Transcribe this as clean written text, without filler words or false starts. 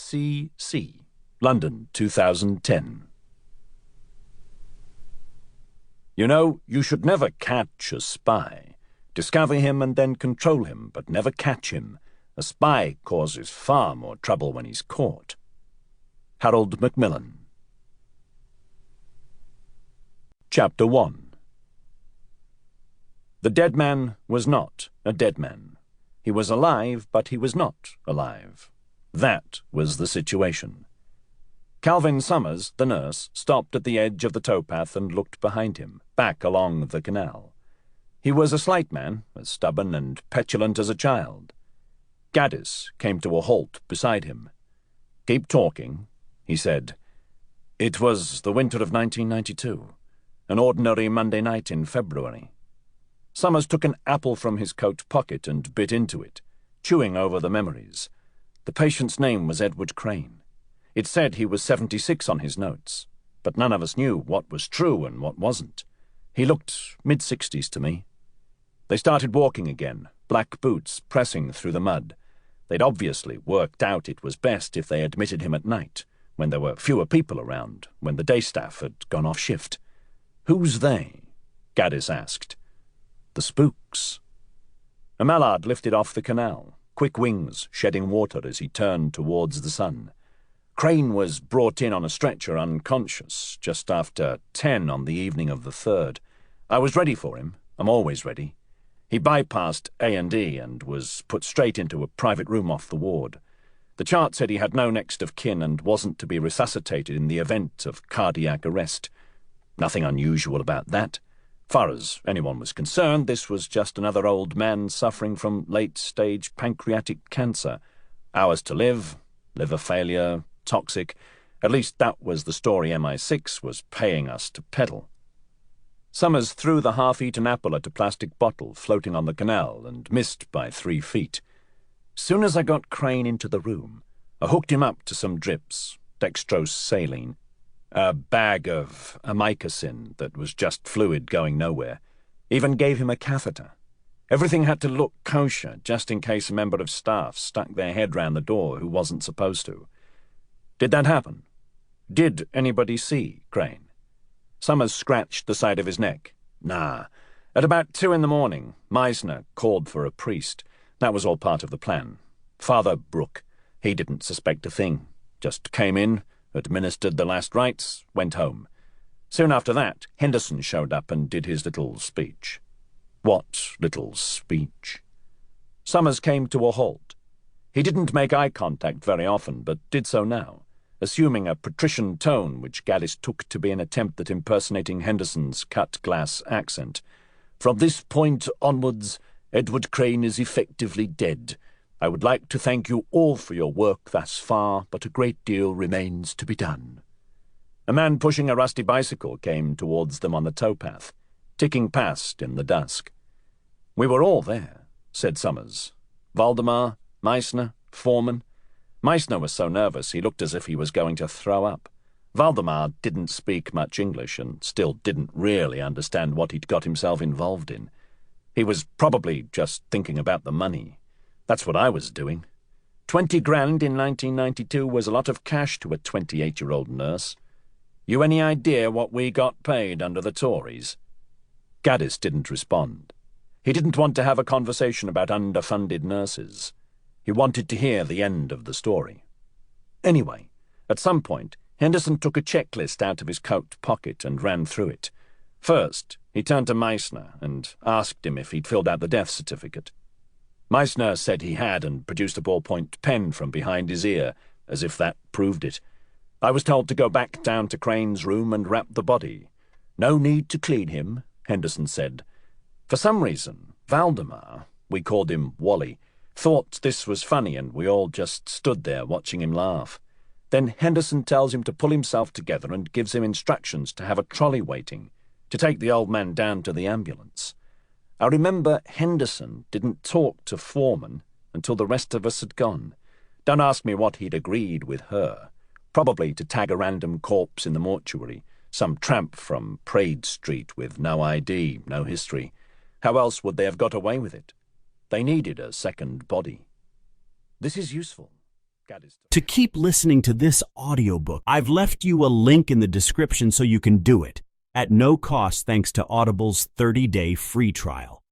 CC, London, 2010. You know, you should never catch a spy. Discover him and then control him, but never catch him. A spy causes far more trouble when he's caught. Harold Macmillan. Chapter 1. The dead man was not a dead man. He was alive, but he was not alive. That was the situation. Calvin Summers, the nurse, stopped at the edge of the towpath and looked behind him, back along the canal. He was a slight man, as stubborn and petulant as a child. Gaddis came to a halt beside him. "Keep talking," he said. It was the winter of 1992, an ordinary Monday night in February. Summers took an apple from his coat pocket and bit into it, chewing over the memories. The patient's name was Edward Crane. It said he was 76 on his notes, but none of us knew what was true and what wasn't. He looked mid-60s to me. They started walking again, black boots pressing through the mud. They'd obviously worked out it was best if they admitted him at night, when there were fewer people around, when the day staff had gone off shift. "Who's they?" Gaddis asked. "The spooks." A mallard lifted off the canal, quick wings shedding water as he turned towards the sun. Crane was brought in on a stretcher unconscious just after 10 on the evening of the 3rd. I was ready for him. I'm always ready. He bypassed A&E and was put straight into a private room off the ward. The chart said he had no next of kin and wasn't to be resuscitated in the event of cardiac arrest. Nothing unusual about that. Far as anyone was concerned, this was just another old man suffering from late-stage pancreatic cancer. Hours to live, liver failure, toxic. At least that was the story MI6 was paying us to peddle. Summers threw the half-eaten apple at a plastic bottle floating on the canal and missed by 3 feet. Soon as I got Crane into the room, I hooked him up to some drips, dextrose saline, a bag of amikacin that was just fluid going nowhere. Even gave him a catheter. Everything had to look kosher, just in case a member of staff stuck their head round the door who wasn't supposed to. Did that happen? Did anybody see Crane? Summers scratched the side of his neck. Nah. At about 2 in the morning, Meisner called for a priest. That was all part of the plan. Father Brooke. He didn't suspect a thing. Just came in, administered the last rites, went home. Soon after that, Henderson showed up and did his little speech. What little speech? Summers came to a halt. He didn't make eye contact very often, but did so now, assuming a patrician tone which Gaddis took to be an attempt at impersonating Henderson's cut-glass accent. "From this point onwards, Edward Crane is effectively dead. I would like to thank you all for your work thus far, but a great deal remains to be done." A man pushing a rusty bicycle came towards them on the towpath, ticking past in the dusk. "We were all there," said Summers. "Valdemar, Meisner, Foreman." Meisner was so nervous he looked as if he was going to throw up. Valdemar didn't speak much English and still didn't really understand what he'd got himself involved in. He was probably just thinking about the money. That's what I was doing. 20 grand in 1992 was a lot of cash to a 28-year-old nurse. You any idea what we got paid under the Tories? Gaddis didn't respond. He didn't want to have a conversation about underfunded nurses. He wanted to hear the end of the story. Anyway, at some point, Henderson took a checklist out of his coat pocket and ran through it. First, he turned to Meisner and asked him if he'd filled out the death certificate. Meisner said he had and produced a ballpoint pen from behind his ear, as if that proved it. I was told to go back down to Crane's room and wrap the body. "No need to clean him," Henderson said. For some reason, Valdemar, we called him Wally, thought this was funny and we all just stood there watching him laugh. Then Henderson tells him to pull himself together and gives him instructions to have a trolley waiting, to take the old man down to the ambulance. I remember Henderson didn't talk to Foreman until the rest of us had gone. Don't ask me what he'd agreed with her. Probably to tag a random corpse in the mortuary, some tramp from Praed Street with no ID, no history. How else would they have got away with it? They needed a second body. This is useful. To keep listening to this audiobook, I've left you a link in the description so you can do it, at no cost thanks to Audible's 30-day free trial.